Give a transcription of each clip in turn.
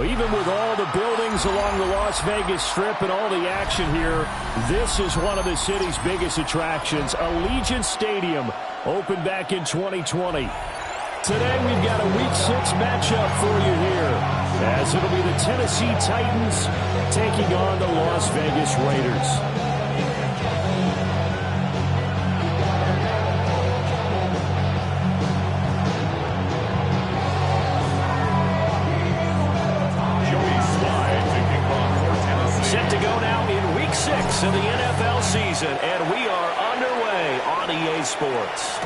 even with all the buildings along the Las Vegas Strip and all the action here, this is one of the city's biggest attractions. Allegiant Stadium opened back in 2020. Today we've got a Week 6 matchup for you here, as it'll be the Tennessee Titans taking on the Las Vegas Raiders. Set to go now in Week 6 of the NFL season, and we are underway on EA Sports.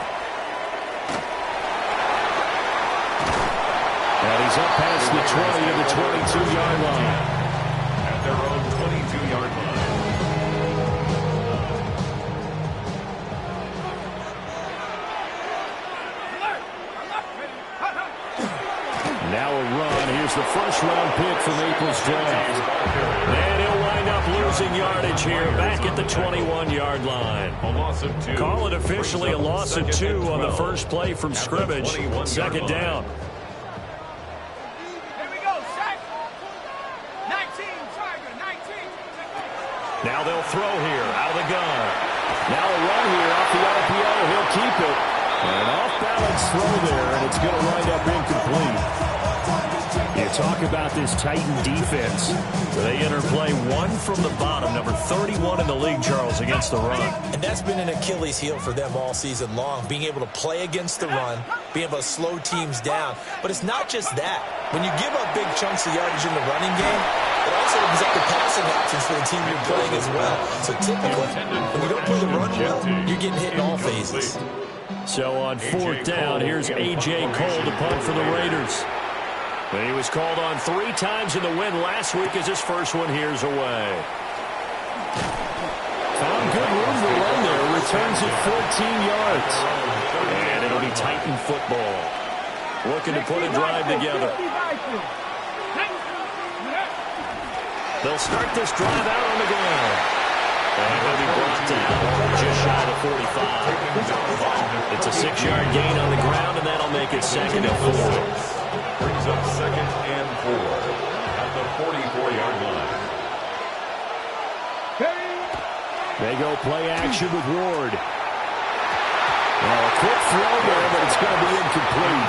And he's up past the 20 of the 22-yard line. At their own 22-yard line. Now a run. Here's the first-round pick from April's draft. And he'll wind up losing yardage here back at the 21-yard line. A loss of 2. Call it officially a loss of 2 on the first play from scrimmage. Second down. Now they'll throw here out of the gun. Now a run here off the RPO. He'll keep it. And an off-balance throw there, and it's going to wind up incomplete. You talk about this Titan defense. They interplay one from the bottom, number 31 in the league, Charles, against the run. And that's been an Achilles heel for them all season long, being able to play against the run, being able to slow teams down. But it's not just that. When you give up big chunks of yardage in the running game, it also opens up the passing options for the team you're playing as well. So typically, when you don't play the run well, you're getting hit in all phases. So on fourth down, here's A.J. Cole to punt for the Raiders. But he was called on 3 times in the win last week as his first one here's away. Found good room to run there. Returns it 14 yards. And it'll be Titan football. Looking to put a drive together. They'll start this drive out on the ground. And he'll be brought down just shy of 45. It's a 6-yard gain on the ground, and that'll make it second and 4. Brings up second and 4 at the 44-yard line. They go play action with Ward. Well, a quick throw there, but it's going to be incomplete.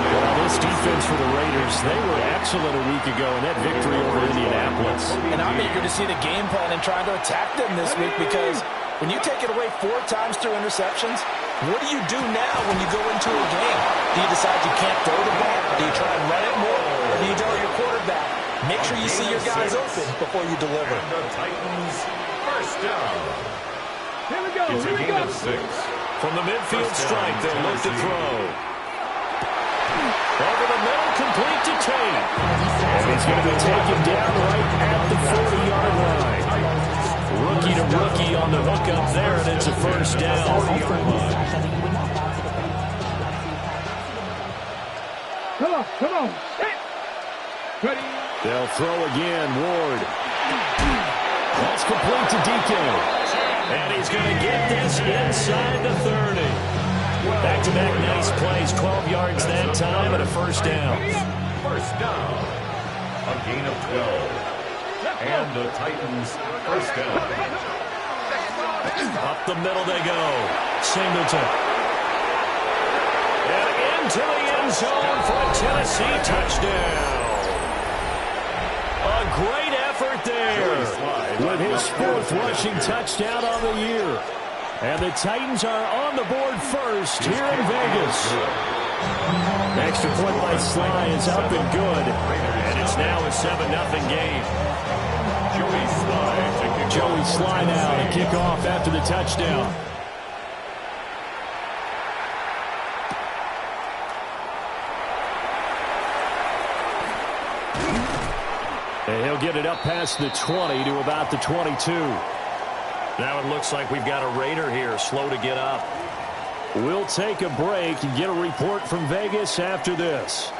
Well, this defense for the Raiders, they were excellent a week ago in that victory over Indianapolis. And I'm eager to see the game plan and trying to attack them this week, because when you take it away 4 times through interceptions, what do you do now when you go into a game? Do you decide you can't throw the ball? Do you try and run it more? Or do you tell your quarterback, make sure you see your guys open before you deliver? And the Titans first down. Here we go. It's a gain of 6. From the midfield strike, they'll look to throw. Over the middle, complete to Tate. And he's going to be taken down right at the 40-yard line. Rookie to rookie on the hook up there, and it's a first down. Come on. Ready. They'll throw again, Ward. That's complete to DK. And he's going to get this inside the 30. Back-to-back nice plays, 12 yards that time, and a first down. First down. A gain of 12. And the Titans first down. Up the middle they go. Singleton. And into the end zone for a Tennessee touchdown. A great effort there with his 4th rushing touchdown on the year. And the Titans are on the board first here in Vegas. Extra point by Sly is up and good. And it's now a 7-0 game. Joey Sly now to kick off after the touchdown. And he'll get it up past the 20 to about the 22. Now it looks like we've got a Raider here, slow to get up. We'll take a break and get a report from Vegas after this.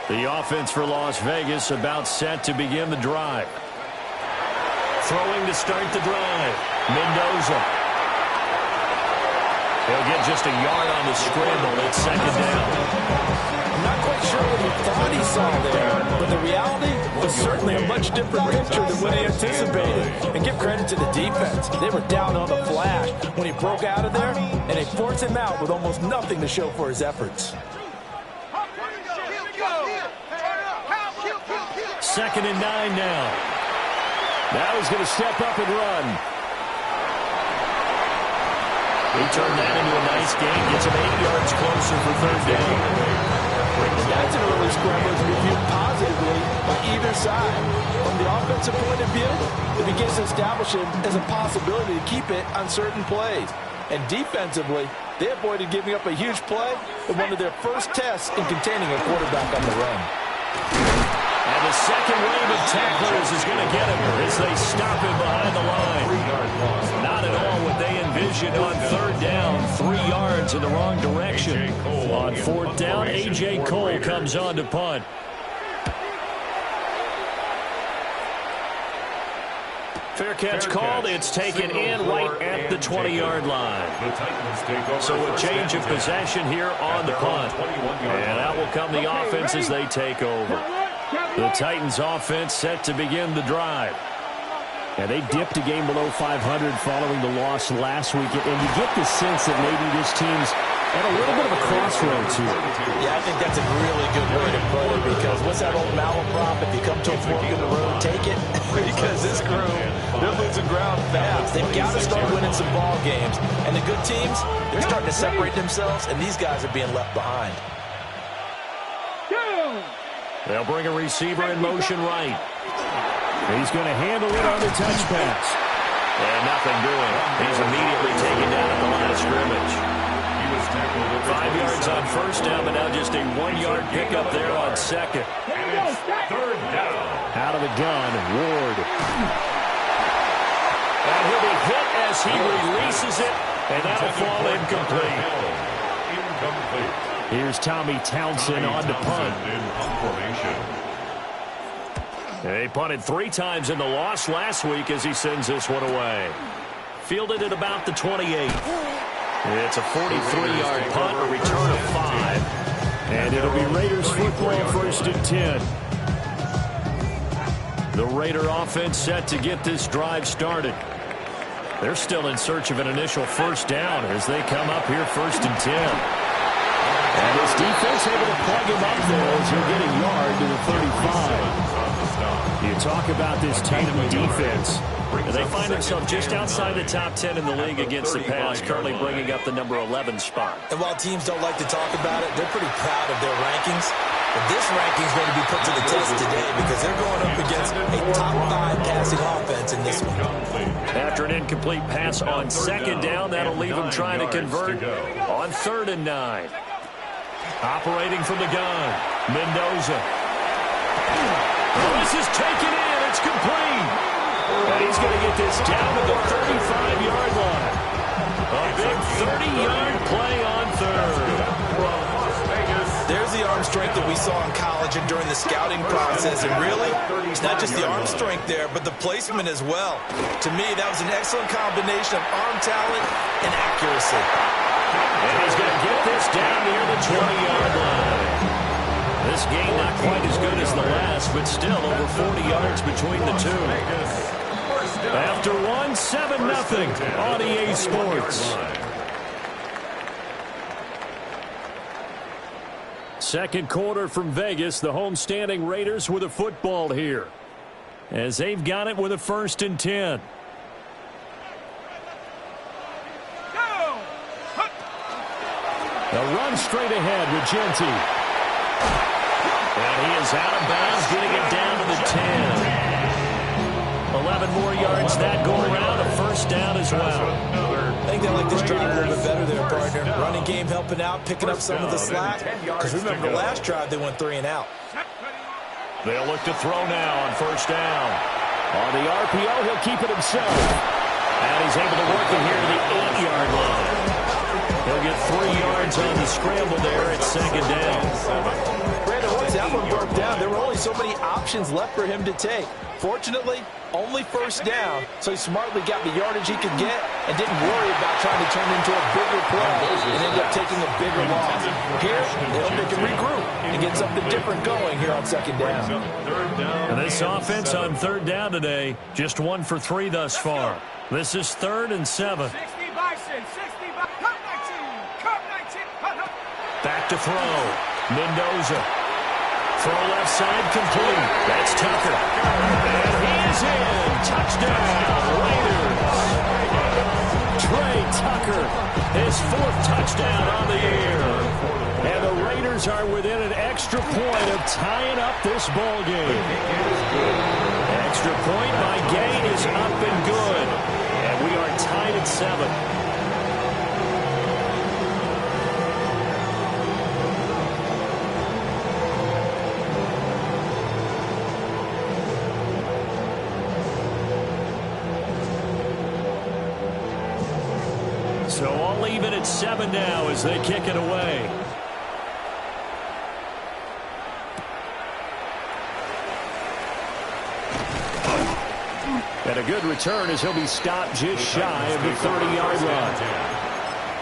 The offense for Las Vegas about set to begin the drive. Throwing to start the drive. Mendoza. He'll get just a yard on the scramble. It's second down. I'm not quite not sure what he thought he saw there, but the reality was certainly a much different picture than what he anticipated. And give credit to the defense. They were down on the flash when he broke out of there, and they forced him out with almost nothing to show for his efforts. 2nd and 9 now. Now he's going to step up and run. He turned that into a nice gain. Gets him 8 yards closer for 3rd down. That's an early scramble to be viewed positively by either side. From the offensive point of view, it begins to establish him as a possibility to keep it on certain plays. And defensively, they avoided giving up a huge play in one of their first tests in containing a quarterback on the run. And the second wave of tacklers is going to get him as they stop him behind the line. Not at all what they envisioned on 3rd down. 3 yards in the wrong direction. On 4th down, A.J. Cole comes on to punt. Fair catch called. It's taken in right at the 20-yard line. So a change of possession here on the punt. And out will come the offense as they take over. The Titans offense set to begin the drive. Yeah, they dipped a game below 500 following the loss last week, and you get the sense that maybe this team's at a little bit of a crossroads here. Yeah, I think that's a really good way to put it, because what's that old malaprop? If you come to a fork in the road, take it. Because this crew, they're losing ground fast. They've got to start winning some ball games. And the good teams, they're starting to separate themselves, and these guys are being left behind. They'll bring a receiver in motion right. He's going to handle it on the touch pass. And nothing doing. He's immediately taken down at the line of scrimmage. 5 yards on 1st down, but now just a 1-yard pickup there on 2nd. And it's 3rd down. Out of the gun, Ward. And he'll be hit as he releases it, and that'll fall incomplete. Here's Tommy Townsend on the punt. They punted 3 times in the loss last week as he sends this one away. Fielded at about the 28. It's a 43-yard punt, a return of 5. And it'll be Raiders football, 1st and 10. The Raider offense set to get this drive started. They're still in search of an initial 1st down as they come up here 1st and 10. And this defense able to plug him up there as he'll get a yard to the 35. You talk about this Titan defense. They find themselves just outside the top 10 in the league against the pass, currently bringing up the number 11 spot. And while teams don't like to talk about it, they're pretty proud of their rankings. But this ranking is going to be put to the test today because they're going up against a top 5 passing offense in this one. After an incomplete pass on 2nd down, that'll leave them trying to convert on 3rd and 9. Operating from the gun, Mendoza. This is taken in. It's complete. And he's going to get this down to the 35-yard line. A big 30-yard play on 3rd. There's the arm strength that we saw in college and during the scouting process. And really, it's not just the arm strength there, but the placement as well. To me, that was an excellent combination of arm talent and accuracy. And he's going to get this down near the 20-yard line. This game not quite as good as the last, but still over 40 yards between the two. After 1, 7-0 on EA Sports. Second quarter from Vegas. The homestanding Raiders with a football here, as they've got it with a 1st and 10. They'll run straight ahead with Genty. And he is out of bounds, getting it down to the 10. 11 more yards that go around, a 1st down as well. I think they like this drive a little bit better there, partner. Running game helping out, picking up some of the slack. Because remember, the last drive they went 3 and out. They'll look to throw now on 1st down. On the RPO, he'll keep it himself. And he's able to work it here to the 8-yard line. He'll get 3 yards on the scramble there at 2nd down. Brandon, what's that one broke down, there were only so many options left for him to take. Fortunately, only first down, so he smartly got the yardage he could get and didn't worry about trying to turn into a bigger play and end up taking a bigger loss. Here, they hope they can regroup and get something different going here on second down. And this offense on third down today, just 1 for 3 thus far. This is 3rd and 7. 60 Bison, 60 Bison, cut 19, Back to throw. Mendoza. Throw left side complete. That's Tucker. And he is in. Touchdown, Raiders. Trey Tucker, his 4th touchdown on the year. And the Raiders are within an extra point of tying up this ball game. Extra point by Gay is up and good. And we are tied at 7. So all even at 7 now as they kick it away. And a good return as he'll be stopped just shy of the 30-yard line.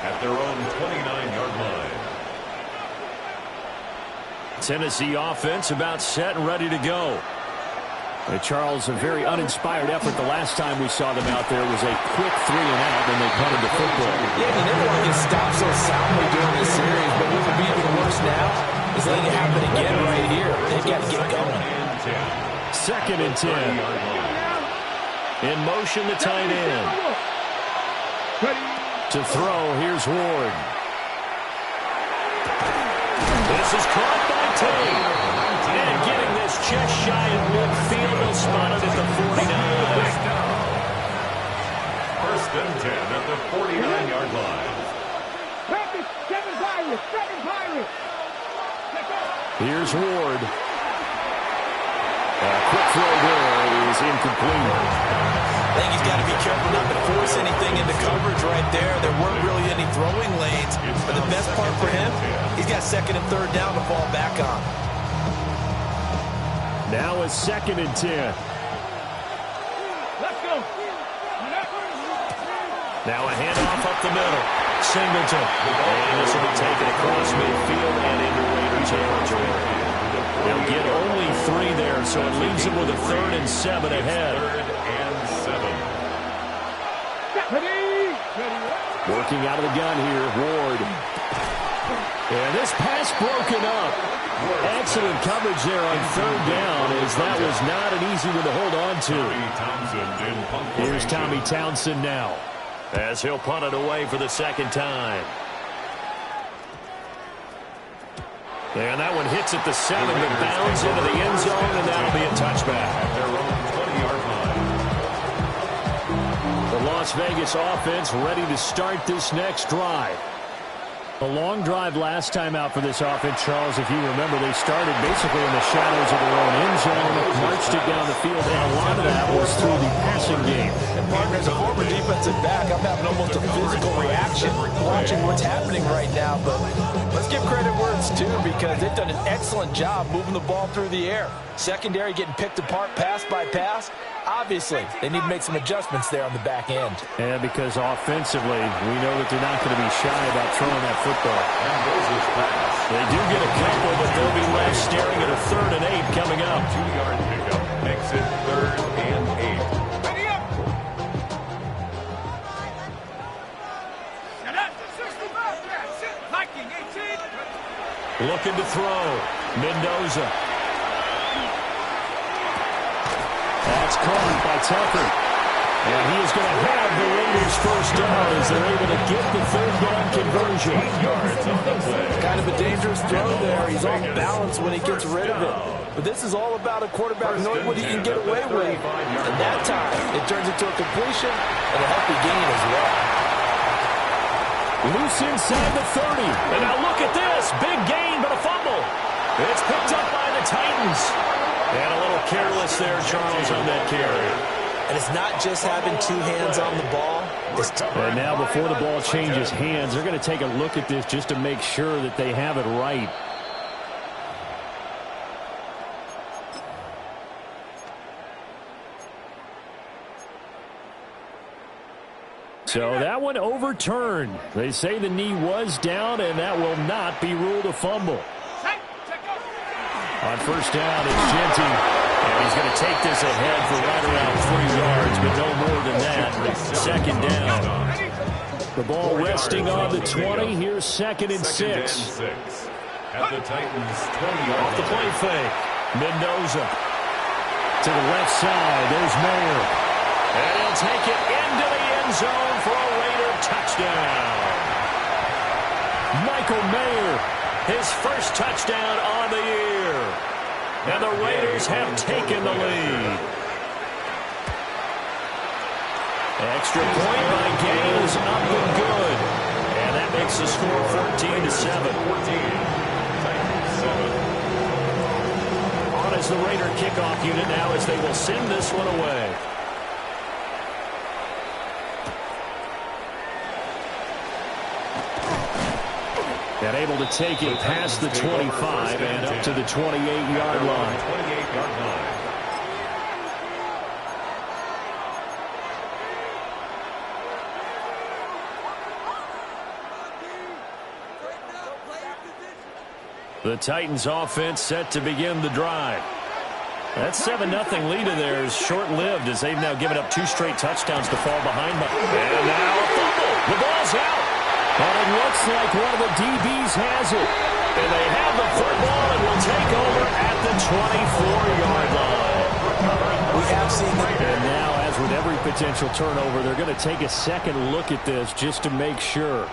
At their own 29-yard line. Tennessee offense about set and ready to go. Charles, a very uninspired effort the last time we saw them out there was a quick 3 and out when they punted the football. Yeah, you never want to get stopped so soundly during this series, but what would be even worse now is letting it happen again right here. They've got to get going. 2nd and 10. In motion, the tight end. To throw, here's Ward. This is caught by Tate. And getting this just shy of midfield, they'll spot it at the 49. 1st and 10 at the 49-yard line. Here's Ward. A quick throw there is incomplete. I think he's got to be careful not to force anything into coverage right there. There weren't really any throwing lanes. But the best part for him, he's got 2nd and 3rd down to fall back on. Now a 2nd and 10. Let's go. Now a handoff up the middle. Singleton. And this will be taken across midfield and into Raider territory. They'll get only 3 there, so it leaves them with a 3rd and 7 ahead. 3rd and 7. Working out of the gun here, Ward. And this pass broken up. Excellent coverage there on 3rd down, as that was not an easy one to hold on to. Here's Tommy Townsend now, as he'll punt it away for the 2nd time. And that one hits at the 7, but bounds into the end zone, and that'll be a touchback. At their own 20-yard line. The Las Vegas offense ready to start this next drive. A long drive last time out for this offense, Charles. If you remember, they started basically in the shadows of their own end zone, marched it down the field, and a lot of that was through the passing game. And partner, as a former defensive back, I'm having almost a physical reaction watching what's happening right now. But let's give credit where it's due, because they've done an excellent job moving the ball through the air. Secondary getting picked apart pass by pass. Obviously, they need to make some adjustments there on the back end. Yeah, because offensively, we know that they're not going to be shy about throwing that football. And goes his pass. They do get a couple, but they'll be left staring at a 3rd and 8 coming up. 2-yard pickup makes it 3rd and 8. Ready up. Viking 18. Looking to throw. Mendoza. That's caught by Tucker. And he is going to have the Raiders' 1st down as they're able to get the 3rd down conversion. 8 yards on the play. Kind of a dangerous throw there. He's off balance when he gets rid of it. But this is all about a quarterback knowing what he can get away with. And that time, it turns into a completion and a healthy gain as well. Loose inside the 30. And now look at this. Big gain, but a fumble. It's picked up by the Titans. And a little careless there, Charles, on that carry. And it's not just having 2 hands on the ball. And now before the ball changes hands, they're going to take a look at this just to make sure that they have it right. So that one overturned. They say the knee was down, and that will not be ruled a fumble. On first down, it's Genty. And he's going to take this ahead for right around 3 yards, but no more than that. Second down. The ball resting on the 20. Here's second and 6. At the Titans' 20-yard Off the play fake. Mendoza. To the left side. There's Mayer. And he'll take it into the end zone for a Raider touchdown. Michael Mayer, his first touchdown on the year. And the Raiders have taken the lead. Extra point by Gaines, up and good. And that makes the score 14-7. On as the Raider kickoff unit now as they will send this one away. And able to take it past the 25 and up to the 28-yard line. The Titans offense set to begin the drive. That 7-0 lead of theirs short-lived as they've now given up 2 straight touchdowns to fall behind. And now a fumble. The ball's out. And it looks like one of the DBs has it. And they have the football and will take over at the 24-yard line. We have seen them. And now, as with every potential turnover, they're going to take a second look at this just to make sure.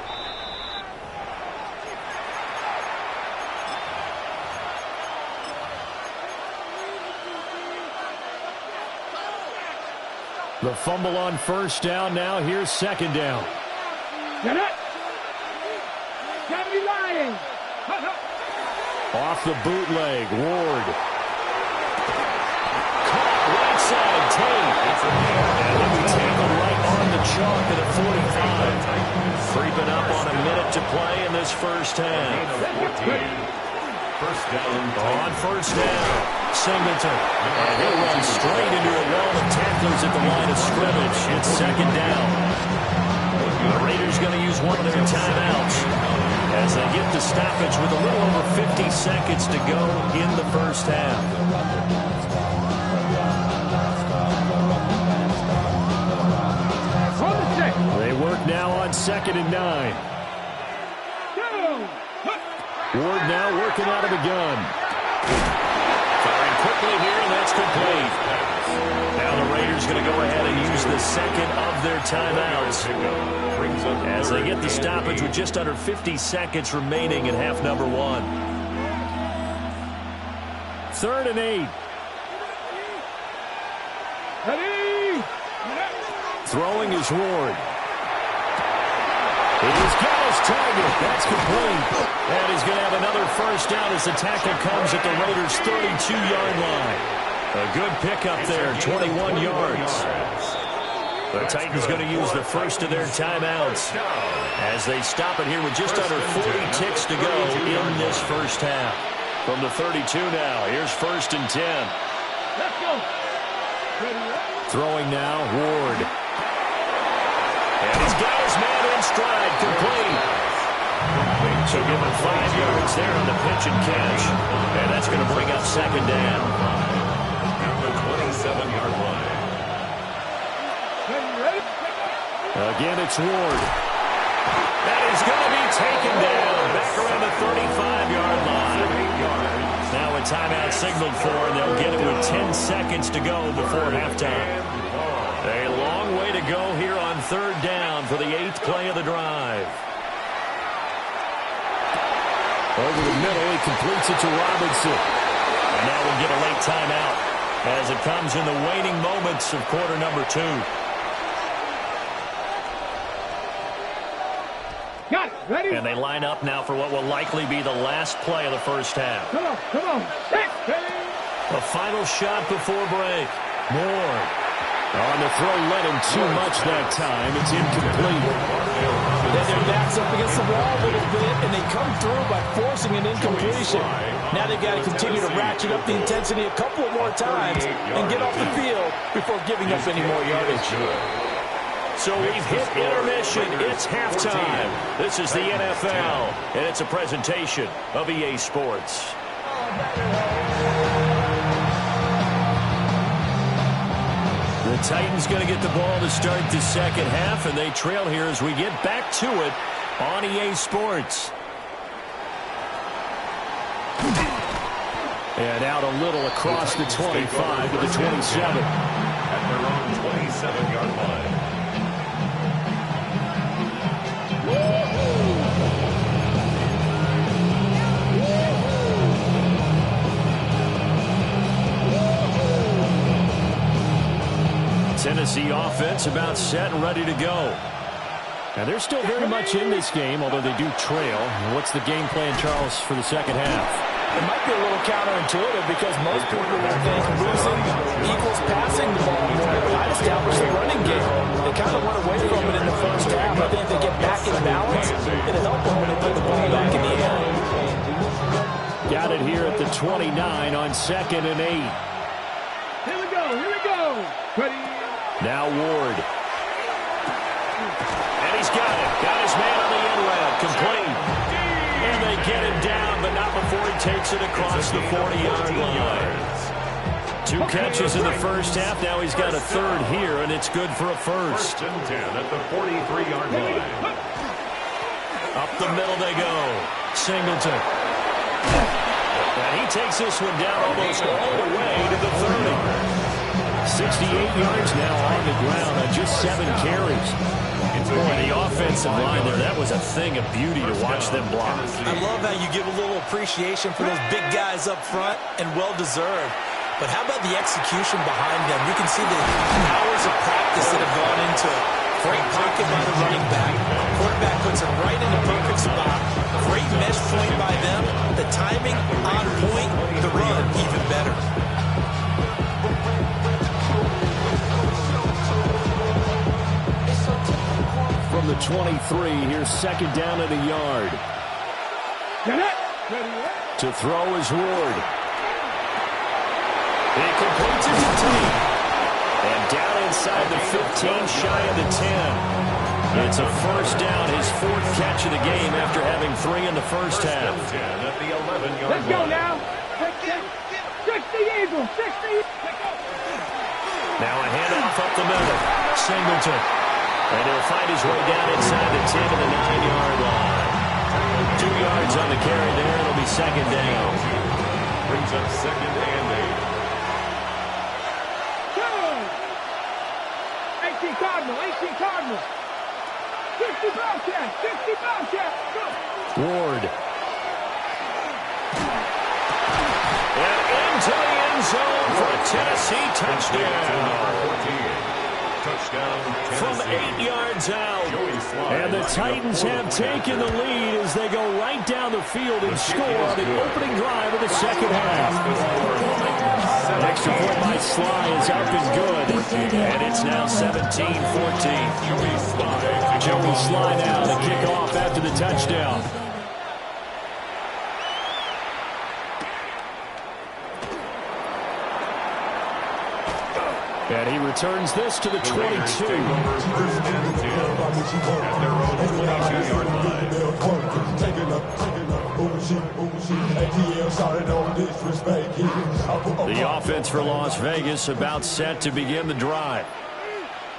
The fumble on first down. Now here's second down. Get it! Can't be lying! Off the bootleg, Ward. Caught right side, Tate. And then we tackle right on the chalk at a 45. Creeping up on a minute to play in this first half. First down. On first down, Singleton. And he'll run straight into a wall of tacklers at the line of scrimmage. It's second down. The Raiders going to use one of their timeouts as they get the stoppage with a little over 50 seconds to go in the first half. They work now on 2nd and 9. Ward now working out of the gun. Firing quickly here, and that's complete. Now the Raiders going to go ahead and use the second of their timeouts as they get the stoppage with just under 50 seconds remaining in half number 1. 3rd and 8. Throwing is Ward. He's got his target. That's complete. And he's going to have another first down as the tackle comes at the Raiders' 32-yard line. A good pickup there, 21 yards. The Titans going to use the first of their timeouts as they stop it here with just under 40 ticks to go in this first half. From the 32 now, here's 1st and 10. Let's go. Throwing now, Ward. And he's got his man in stride, complete. So give him 5 yards there on the pitch and catch. And that's going to bring up second down. At the 27-yard line. Again, it's Ward. That is going to be taken down back around the 35-yard line. Now a timeout signaled for, and they'll get it with 10 seconds to go before halftime. A long way to go here on 3rd down for the 8th play of the drive. Over the middle, he completes it to Robinson. And now we'll get a late timeout as it comes in the waning moments of quarter number 2. Got it. Ready? And they line up now for what will likely be the last play of the first half. Come on, come on. A final shot before break. Moore. On the throw, let him too much that time. It's incomplete. Their backs up against the wall a little bit, and they come through by forcing an incompletion. Now they've got to continue to ratchet up the intensity a couple more times and get off the field before giving up any more yardage. So we've hit intermission. It's halftime. This is the NFL, and it's a presentation of EA Sports. The Titans going to get the ball to start the second half, and they trail here as we get back to it on EA Sports. And out a little across the 25 to the 27. At their own 27-yard line. Tennessee offense about set and ready to go. Now, they're still very much in this game, although they do trail. What's the game plan, Charles, for the second half? It might be a little counterintuitive because most people will think losing equals passing the ball more. Might establish the running game. They kind of went away from it in the first half. I think if they get back in balance, it'll help them when they put the ball back in the air. Got it here at the 29 on 2nd and 8. Here we go. Here we go. Ready. Now Ward. And he's got it. Got his man on the end route. Complete. And they get him down, but not before he takes it across the 40-yard line. 2 catches in the first half. Now he's got a third here, and it's good for a first. 1st and 10 at the 43-yard line. Up the middle they go. Singleton. And he takes this one down almost all the way to the 30. 68 yards now on the ground on just 7 carries. Boy, the offensive line there, that was a thing of beauty to watch them block. I love how you give a little appreciation for those big guys up front, and well-deserved. But how about the execution behind them? You can see the hours of practice that have gone into it. Great pocket by the running back. Quarterback puts it right in the perfect spot. Great mesh point by them. The timing on point. The run even better. From the 23, here's 2nd down at a yard. To throw is Ward. He completes it to Tate. And down inside the 15, shy of the 10. It's a first down, his 4th catch of the game after having 3 in the first half. At the 11-yard Let's go line. now. 60 Eagles. 60. Now a handoff up the middle. Singleton. And he'll find his way down inside the 10 to the 9-yard line. 2 yards on the carry there. It'll be 2nd down. Brings up 2nd and 8. 18 Cardinal. 18 Cardinal. 60 Bobcat. 60 Bobcat. Go. Ward. And into the end zone for a Tennessee touchdown. From 8 yards out. And the Titans have taken the lead as they go right down the field and score on the opening drive of the second half. Extra point by Sly is up and good. And it's now 17-14. Joey Sly now to kick off after the touchdown. And he returns this to the 22. First and 10 at their own 22-yard line. The offense for Las Vegas about set to begin the drive.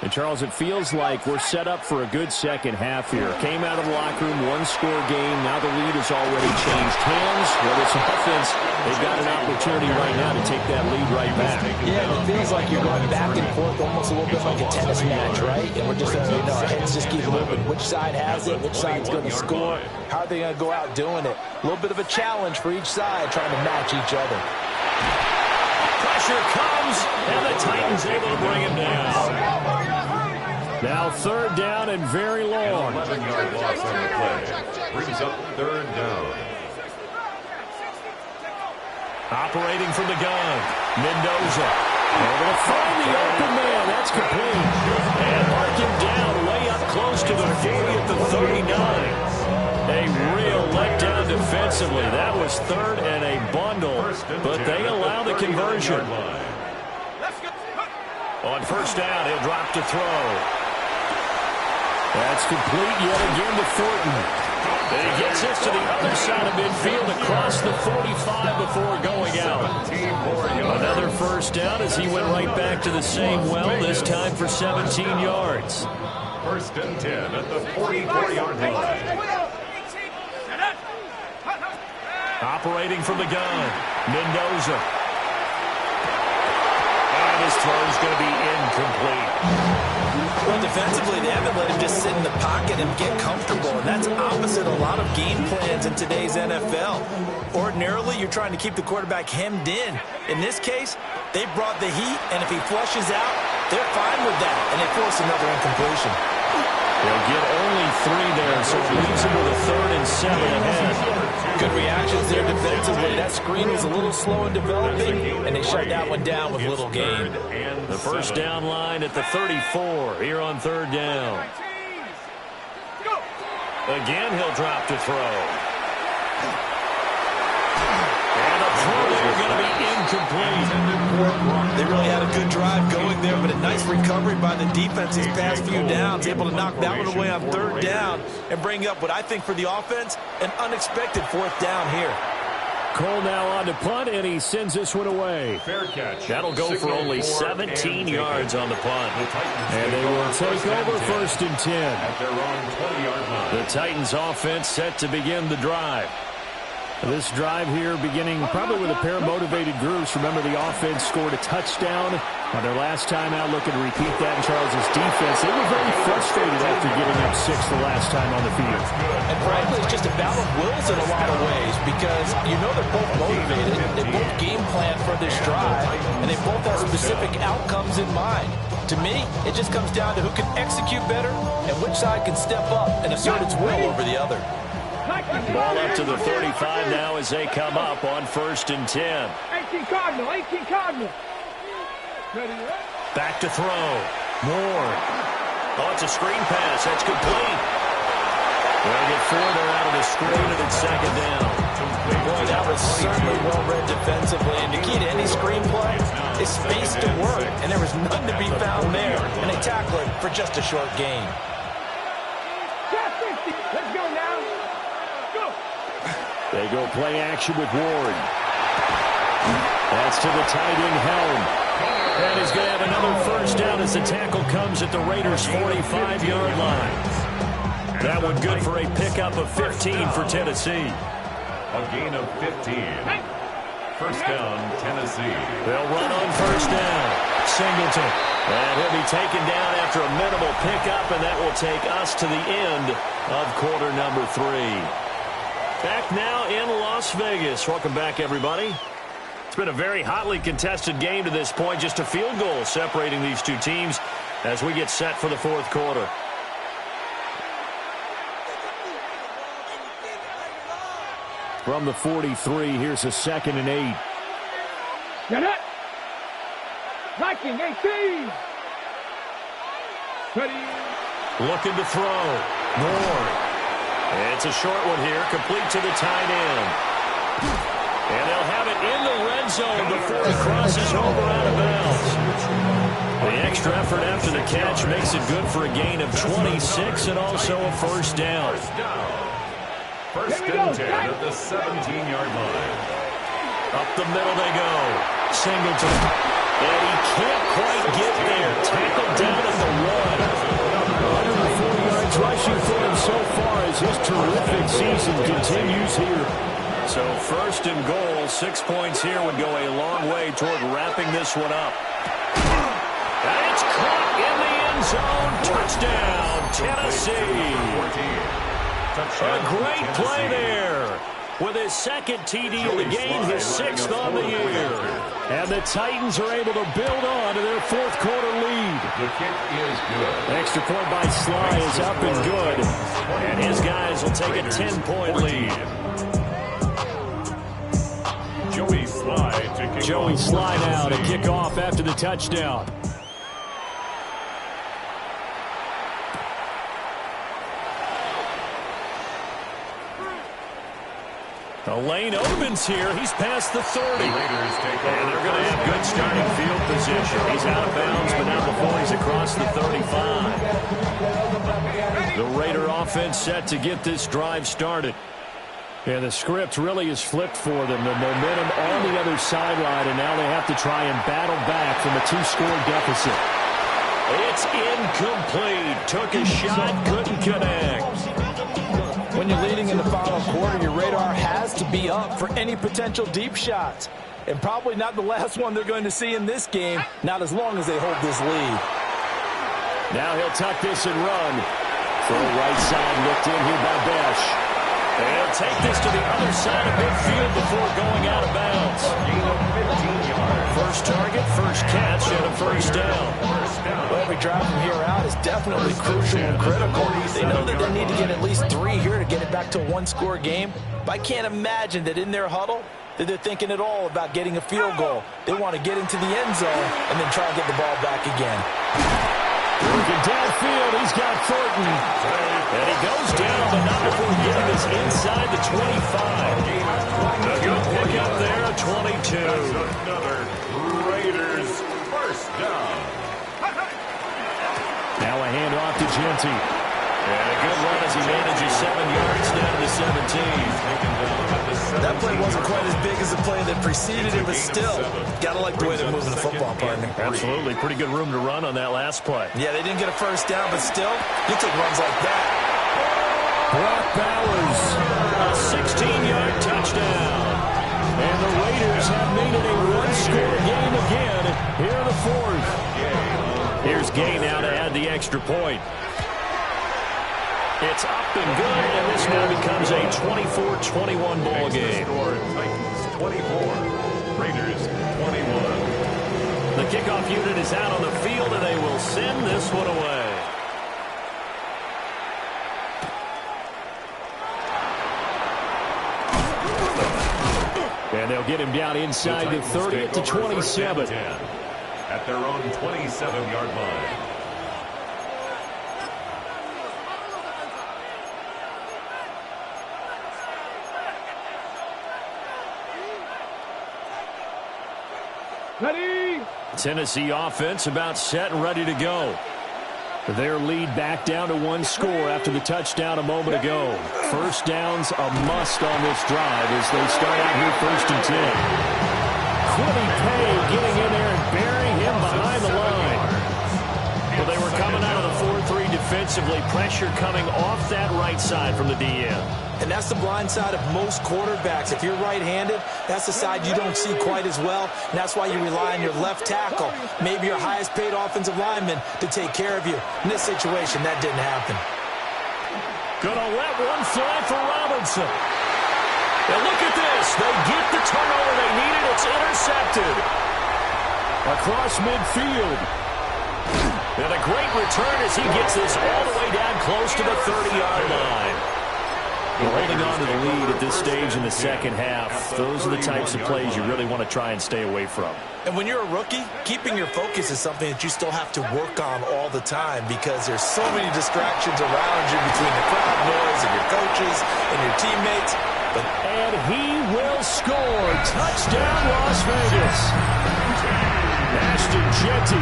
And, Charles, it feels like we're set up for a good second half here. Came out of the locker room, 1-score game. Now the lead has already changed hands. Well, this offense, they've got an opportunity right now to take that lead right back. Yeah, it feels like you're going back and forth almost a little bit like a tennis match, right? And we're just, our heads just keep moving. Which side has it? Which side's going to score? How are they going to go out doing it? A little bit of a challenge for each side, trying to match each other. Pressure comes, and the Titans able to bring him down. Now 3rd down and very long. 11-yard loss on the play. Brings up 3rd down. Operating from the gun, Mendoza. Able to find the open man. That's complete. And mark him down way up close to the 40 at the 39. A real letdown defensively. That was 3rd and a bundle, but they allow the conversion. On 1st down, he'll drop to throw. That's complete yet again to Thornton. And he gets this to the other side of midfield across the 45 before going out. Another first down as he went right back to the same well, this time for 17 yards. First and 10 at the 44-yard line. Operating from the gun, Mendoza. And his throw's going to be incomplete. Well, defensively, they haven't let him just sit in the pocket and get comfortable, and that's opposite a lot of game plans in today's NFL. Ordinarily, you're trying to keep the quarterback hemmed in. In this case, they brought the heat, and if he flushes out, they're fine with that, and they force another incompletion. They'll get only 3 there, so it leaves them with a 3rd and 7 ahead. Good reactions there defensively. That screen was a little slow in developing, and they shut that one down with little gain. The first down line at the 34 here on 3rd down. Again, he'll drop to throw. And the throw there going to be incomplete. They really had a good drive going there, but a nice recovery by the defense these past few downs, able to knock that one away on 3rd down and bring up what I think for the offense, an unexpected 4th down here. Cole now on to punt, and he sends this one away. Fair catch. That'll go for only 17 yards on the punt. And they will take over 1st and 10. At their own 20-yard line. The Titans offense set to begin the drive. This drive here beginning probably with a pair of motivated groups. Remember, the offense scored a touchdown on their last time out. Looking to repeat that in Charles' defense. They were very frustrated after giving up 6 the last time on the field. And frankly, it's just a battle of wills in a lot of ways because you know they're both motivated. They both game plan for this drive, and they both have specific outcomes in mind. To me, it just comes down to who can execute better and which side can step up and assert its will over the other. Ball up to the 35 now as they come up on 1st and 10. 18 Cardinal, 18 Cardinal. Back to throw. Moore. Oh, it's a screen pass. That's complete. They'll get 4 there out of the screen, and it's 2nd down. Boy, that was certainly well-read defensively, and the key to any screenplay is space to work, and there was none to be found there, and they tackle it for just a short gain. Let's go now. Go. They go play action with Ward. That's to the tight end Helm. And he's going to have another first down as the tackle comes at the Raiders' 45-yard line. That one good for a pickup of 15 for Tennessee. A gain of 15. First down, Tennessee. They'll run on first down. Singleton. And he'll be taken down after a minimal pickup, and that will take us to the end of quarter number 3. Back now in Las Vegas. Welcome back, everybody. It's been a very hotly contested game to this point. Just a field goal separating these two teams as we get set for the 4th quarter. From the 43, here's a 2nd and 8. Get it. Viking 18. Ready. Looking to throw. Moore. It's a short one here, complete to the tight end. And they'll have it in the red zone before it crosses over out of bounds. The extra effort after the catch makes it good for a gain of 26 and also a first down. First and 10 at the 17-yard line. Up the middle they go. Singleton. And he can't quite get there. Tackled down at the 1. 140 yards rushing for him so far as his terrific season continues here. So 1st and goal, 6 points here would go a long way toward wrapping this one up. And it's caught in the end zone. Touchdown, Tennessee. A great play there. With his 2nd TD of the game, his 6th on the year. And the Titans are able to build on to their 4th quarter lead. The kick is good. Extra point by Sly is up and good. And his guys will take a 10-point lead. Joey Sly now to kick off after the touchdown. The lane opens here. He's past the 30. And they're going to have good starting field position. He's out of bounds, but not before he's across the 35. The Raider offense set to get this drive started. Yeah, the script really is flipped for them. The momentum on the other sideline, and now they have to try and battle back from a 2-score deficit. It's incomplete. Took a shot, couldn't connect. When you're leading in the final quarter, your radar has to be up for any potential deep shots. And probably not the last one they're going to see in this game, not as long as they hold this lead. Now he'll tuck this and run. Throw right side looked in here by Besh. They'll take this to the other side of midfield before going out of bounds. First target, first catch, and a first down. Well, every drive from here out is definitely crucial and critical. They know that they need to get at least 3 here to get it back to a 1-score game. But I can't imagine that in their huddle that they're thinking at all about getting a field goal. They want to get into the end zone and then try and get the ball back again. Working downfield, he's got Thornton. And he goes down, but not before getting this inside the 25. A good pick up there, a 22. Another Raiders first down. Now a handoff to Genty. And a good run as he manages 7 yards down to the 17. That play wasn't quite as big as the play that preceded it, but still, gotta like the way they're moving the football, partner. Absolutely. Pretty good room to run on that last play. Yeah, they didn't get a first down, but still, you take runs like that. Brock Bowers, a 16-yard touchdown. And the Raiders have made it a 1-score game again here in the 4th. Here's Gay now to add the extra point. It's up and good, and this now becomes a 24-21 ball game. Titans 24, Raiders 21. The kickoff unit is out on the field, and they will send this one away. And they'll get him down inside the 30 at the 27. At their own 27-yard line. Ready? Tennessee offense about set and ready to go. Their lead back down to 1 score after the touchdown a moment ago. First down's a must on this drive as they start out here 1st and 10. Quiddy Pay getting in there and burying him behind the line. Well, they were coming out of the 4-3 defensively. Pressure coming off that right side from the DN. And that's the blind side of most quarterbacks. If you're right-handed, that's the side you don't see quite as well. And that's why you rely on your left tackle, maybe your highest-paid offensive lineman, to take care of you. In this situation, that didn't happen. Gonna let one fly for Robinson. And look at this. They get the turnover they needed. It's intercepted. Across midfield. And a great return as he gets this all the way down close to the 30-yard line. We're holding on to the lead at this stage in the second half. Those are the types of plays you really want to try and stay away from. And when you're a rookie, keeping your focus is something that you still have to work on all the time because there's so many distractions around you between the crowd noise and your coaches and your teammates. And he will score. Touchdown, Las Vegas. Ashton Genty,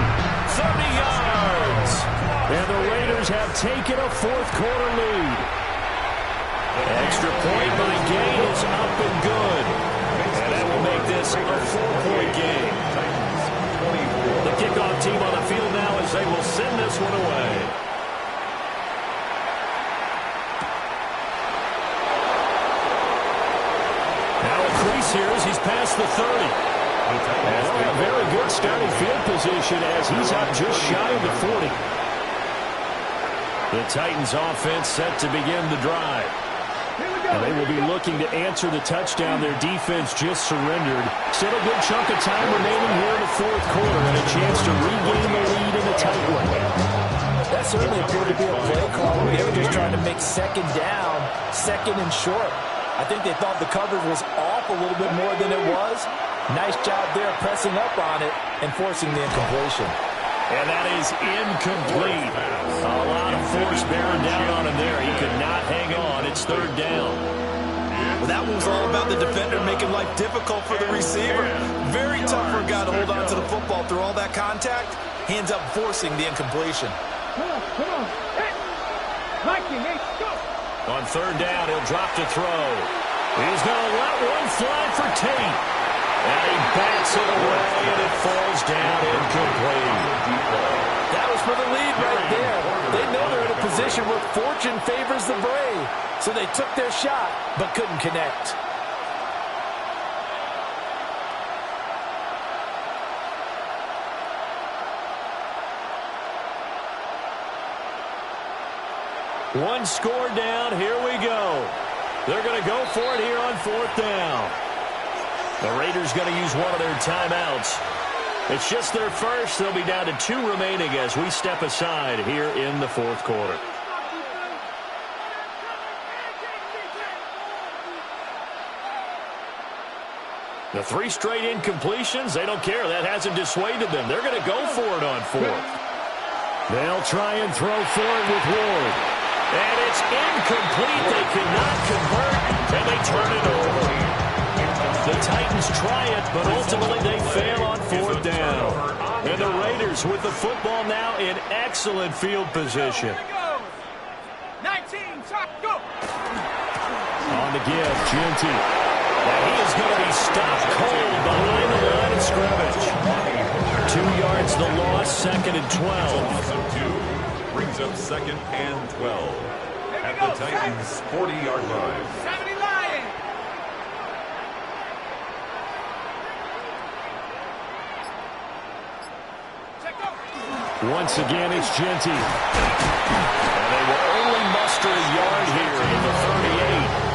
30 yards. And the Raiders have taken a 4th-quarter lead. Extra point by Gay is up and good. And that will make this a 4-point game. The kickoff team on the field now as they will send this one away. Now a crease here as he's past the 30. And a very good starting field position as he's up just shy of the 40. The Titans offense set to begin the drive. And they will be looking to answer the touchdown their defense just surrendered. Still a good chunk of time remaining here in the 4th quarter and a chance to regain the lead in a tight one. That certainly appeared to be a play call. They were just trying to make 2nd down, 2nd and short. I think they thought the coverage was off a little bit more than it was. Nice job there pressing up on it and forcing the incompletion. And that is incomplete. A lot of force bearing down on him there. He could not hang on. It's 3rd down. Well, that one was all about the defender making life difficult for the receiver. Very tough for a guy to hold on to the football through all that contact. He ends up forcing the incompletion. Come on. Hey, Mike, On third down, he'll drop to throw. He's going to let one fly for Tate. And he bats it away, and it falls down incomplete. That was for the lead right there. They know they're in a position where fortune favors the brave. So they took their shot, but couldn't connect. One score down. Here we go. They're going to go for it here on fourth down. The Raiders going to use one of their timeouts. It's just their first. They'll be down to 2 remaining as we step aside here in the fourth quarter. The 3 straight incompletions, they don't care. That hasn't dissuaded them. They're going to go for it on fourth. They'll try and throw for it with Ward. And it's incomplete. They cannot convert, and they turn it over. The Titans try it, but ultimately they fail on fourth down. And the Raiders with the football now in excellent field position. 19, go. On the give, Ginty. And he is going to be stopped cold behind the line of scrimmage. 2 yards the loss, second and 12. Brings up second and 12 at the Titans' 40-yard line. 70 Lions. Once again, it's Ginty. And they will only muster a yard here in the 38.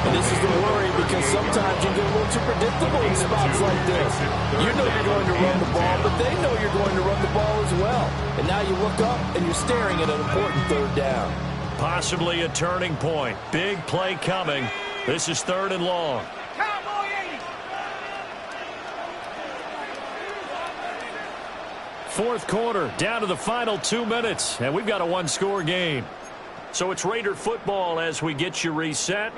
And this is the worry because sometimes you get a little too predictable in spots like this. You know you're going to run the ball, but they know you're going to run the ball as well. And now you look up and you're staring at an important third down. Possibly a turning point. Big play coming. This is third and long. Cowboy 80. Fourth quarter, down to the final 2 minutes, and we've got a one-score game. So it's Raider football as we get you reset.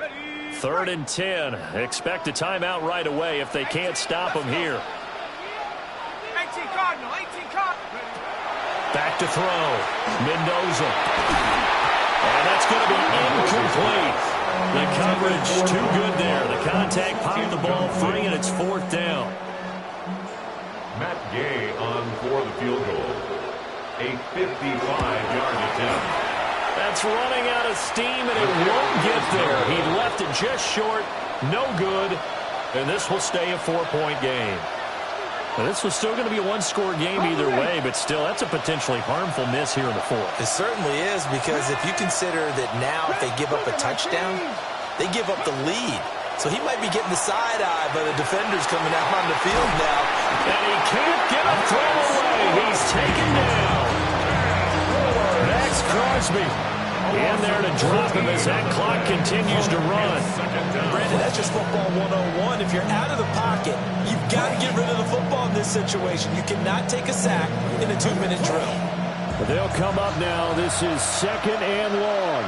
Third and 10. Expect a timeout right away if they can't stop them here. 18 Cardinal, 18 Cardinal. Back to throw. Mendoza. And that's going to be incomplete. The coverage too good there. The contact popped the ball free, and it's fourth down. Matt Gay on for the field goal. A 55-yard attempt. That's running out of steam, and it won't get there. He left it just short. No good. And this will stay a 4-point game. Now, this was still going to be a one-score game either way, but still, that's a potentially harmful miss here in the fourth. It certainly is, because if you consider that now if they give up a touchdown, they give up the lead. So he might be getting the side eye by the defenders coming out on the field now. And he can't get a throw away. He's taken down. Max Crosby in there to drop him as that clock continues to run. Brandon, that's just football 101. If you're out of the pocket, you've got to get rid of the football in this situation. You cannot take a sack in a 2-minute drill. But they'll come up now. This is second and long.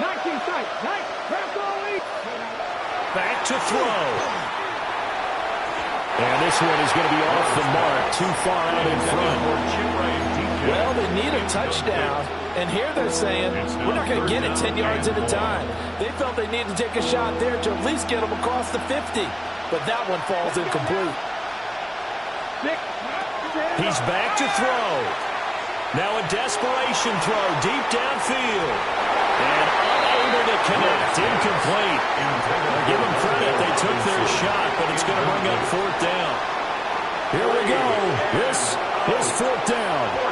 19 sight, 9, press all week. Back to throw. And this one is going to be off the mark, too far out in front. Well, they need a touchdown, and here they're saying, we're not going to get it 10 yards at a time. They felt they needed to take a shot there to at least get them across the 50, but that one falls incomplete. He's back to throw. Now a desperation throw deep downfield. And unable to connect, incomplete. Give them credit, they took their shot, but it's going to bring up fourth down. Here we go. This is fourth down.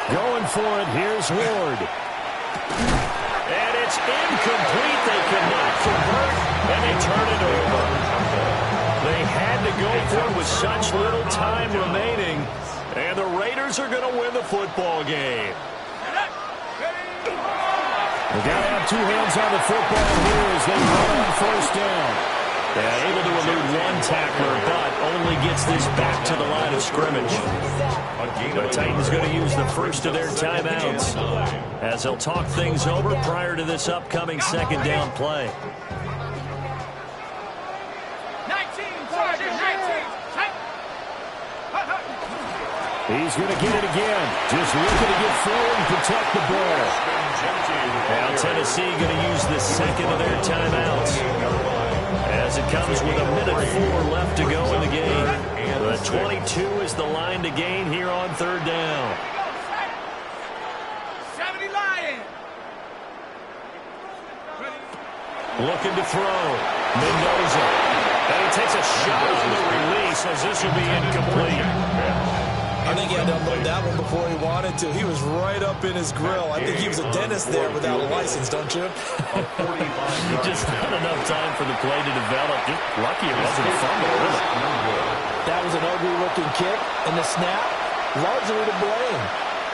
Going for it, here's Ward. And it's incomplete. They cannot convert, and they turn it over. They had to go for it with such little time remaining, and the Raiders are going to win the football game. They got to have two hands on the football here as they run on first down. They're able to elude one tackler, but only gets this back to the line of scrimmage. The Titans going to use the first of their timeouts as they'll talk things over prior to this upcoming second down play. 19, Sergeant, 19. He's going to get it again. Just looking to get forward and protect the ball. Now Tennessee going to use the second of their timeouts as it comes with 1:04 left to go in the game. The 22 is the line to gain here on third down. 70 Lions. Looking to throw. Mendoza. And he takes a shot on the release as this will be incomplete. I think he had to unload that one before he wanted to. He was right up in his grill. I think he was a dentist there without a license, don't you? Just not enough time for the play to develop. Just lucky it wasn't a fumble, really. That was an ugly-looking kick, and the snap, largely to blame.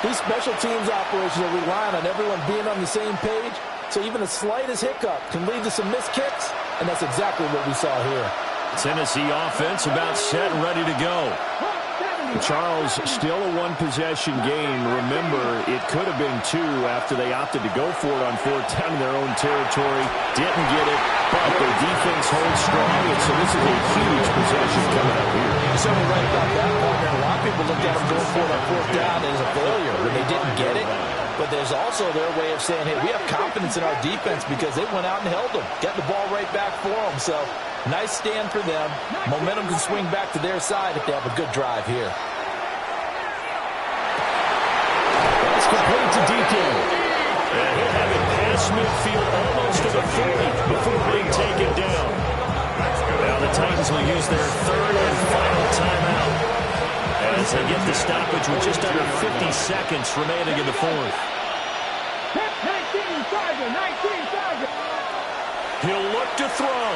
These special teams operations are relying on everyone being on the same page, so even the slightest hiccup can lead to some missed kicks, and that's exactly what we saw here. Tennessee offense about set and ready to go. Charles, still a one-possession game. Remember, it could have been two after they opted to go for it on fourth down in their own territory. Didn't get it, but their defense holds strong, and so this is a huge possession coming up here. You're certainly right about that, partner. A lot of people looked at them going for it on fourth down as a failure when they didn't get it. But there's also their way of saying, hey, we have confidence in our defense because they went out and held them, got the ball right back for them. So nice stand for them. Momentum can swing back to their side if they have a good drive here. That's complete to Deacon. And he'll have it past midfield almost to the 40 before being taken down. Now the Titans will use their third and final timeout as they get the stoppage with just under 50 seconds remaining in the fourth. 19 Charger, 19 Charger. He'll look to throw.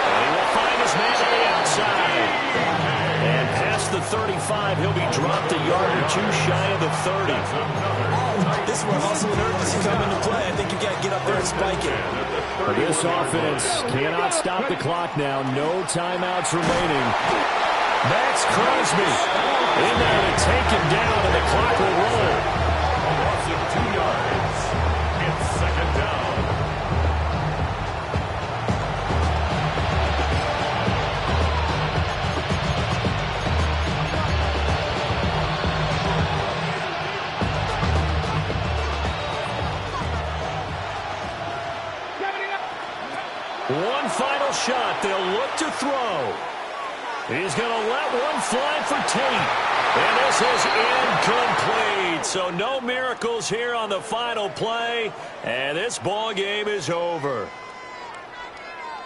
And he will find his man on the outside. And past the 35, he'll be dropped a yard or two shy of the 30. This is where hustle and urgency come into play. I think you got to get up there and spike it. This offense cannot stop the clock now. No timeouts remaining. Max Crosby in there to take him down, and the clock will roll. A loss of 2 yards. It's second down. One final shot. They'll look to throw. He's going to let one fly for Tate. And this is incomplete. So no miracles here on the final play. And this ball game is over.